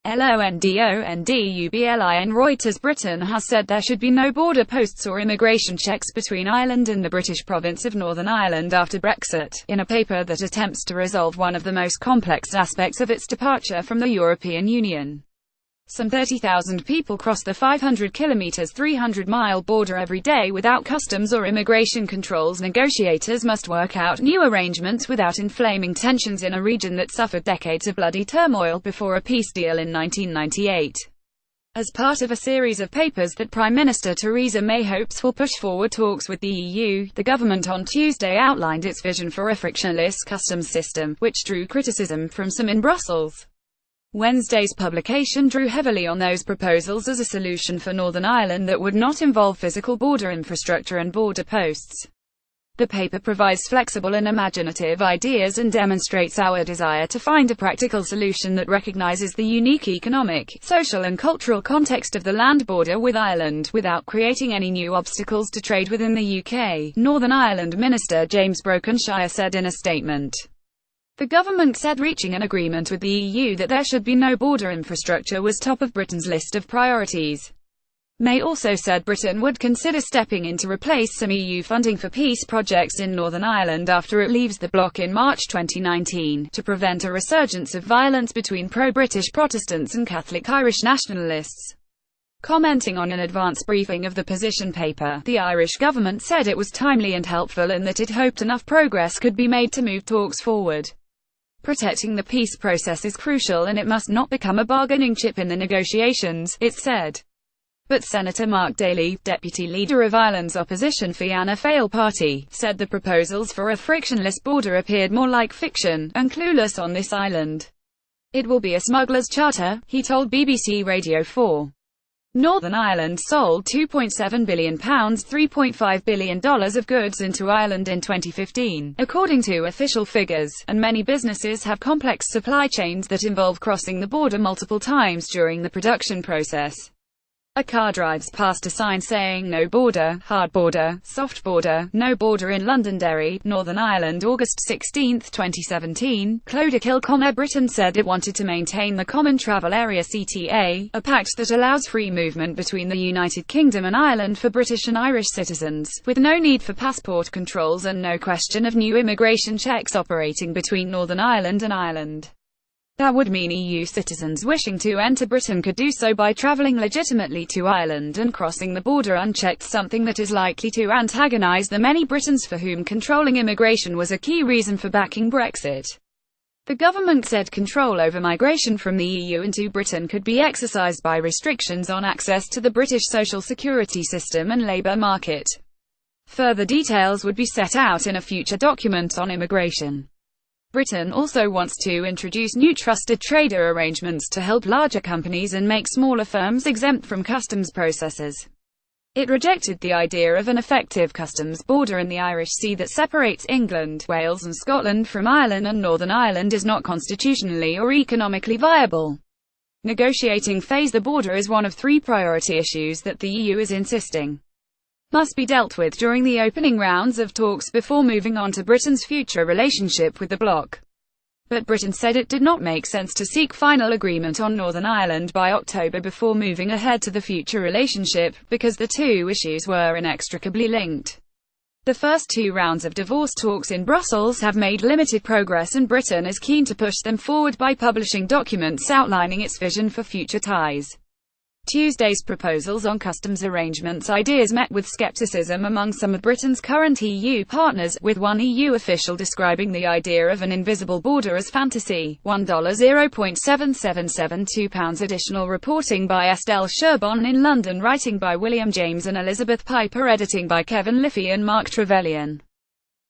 LONDONDUBLIN Reuters. Britain has said there should be no border posts or immigration checks between Ireland and the British province of Northern Ireland after Brexit, in a paper that attempts to resolve one of the most complex aspects of its departure from the European Union. Some 30,000 people cross the 500 kilometers 300-mile border every day without customs or immigration controls. Negotiators must work out new arrangements without inflaming tensions in a region that suffered decades of bloody turmoil before a peace deal in 1998. As part of a series of papers that Prime Minister Theresa May hopes will push forward talks with the EU, the government on Tuesday outlined its vision for a frictionless customs system, which drew criticism from some in Brussels. Wednesday's publication drew heavily on those proposals as a solution for Northern Ireland that would not involve physical border infrastructure and border posts. The paper provides flexible and imaginative ideas and demonstrates our desire to find a practical solution that recognizes the unique economic, social and cultural context of the land border with Ireland, without creating any new obstacles to trade within the UK, Northern Ireland Minister James Brokenshire said in a statement. The government said reaching an agreement with the EU that there should be no border infrastructure was top of Britain's list of priorities. May also said Britain would consider stepping in to replace some EU funding for peace projects in Northern Ireland after it leaves the bloc in March 2019, to prevent a resurgence of violence between pro-British Protestants and Catholic Irish nationalists. Commenting on an advance briefing of the position paper, the Irish government said it was timely and helpful and that it hoped enough progress could be made to move talks forward. Protecting the peace process is crucial and it must not become a bargaining chip in the negotiations, it said. But Senator Mark Daly, deputy leader of Ireland's opposition Fianna Fáil party, said the proposals for a frictionless border appeared more like fiction, and clueless on this island. It will be a smuggler's charter, he told BBC Radio 4. Northern Ireland sold £2.7 billion $3.5 billion of goods into Ireland in 2015, according to official figures, and many businesses have complex supply chains that involve crossing the border multiple times during the production process. A car drives past a sign saying no border, hard border, soft border, no border in Londonderry, Northern Ireland, August 16, 2017. Clodagh Air Britain said it wanted to maintain the Common Travel Area CTA, a pact that allows free movement between the United Kingdom and Ireland for British and Irish citizens, with no need for passport controls and no question of new immigration checks operating between Northern Ireland and Ireland. That would mean EU citizens wishing to enter Britain could do so by travelling legitimately to Ireland and crossing the border unchecked, something that is likely to antagonise the many Britons for whom controlling immigration was a key reason for backing Brexit. The government said control over migration from the EU into Britain could be exercised by restrictions on access to the British social security system and labour market. Further details would be set out in a future document on immigration. Britain also wants to introduce new trusted trader arrangements to help larger companies and make smaller firms exempt from customs processes. It rejected the idea of an effective customs border in the Irish Sea that separates England, Wales and Scotland from Ireland, and Northern Ireland is not constitutionally or economically viable. Negotiating phase the border is one of three priority issues that the EU is insisting must be dealt with during the opening rounds of talks before moving on to Britain's future relationship with the bloc. But Britain said it did not make sense to seek final agreement on Northern Ireland by October before moving ahead to the future relationship, because the two issues were inextricably linked. The first two rounds of divorce talks in Brussels have made limited progress, and Britain is keen to push them forward by publishing documents outlining its vision for future ties. Tuesday's proposals on customs arrangements ideas met with skepticism among some of Britain's current EU partners, with one EU official describing the idea of an invisible border as fantasy. £0.7772 additional reporting by Estelle Sherbon in London, writing by William James and Elizabeth Piper, editing by Kevin Liffey and Mark Trevelyan.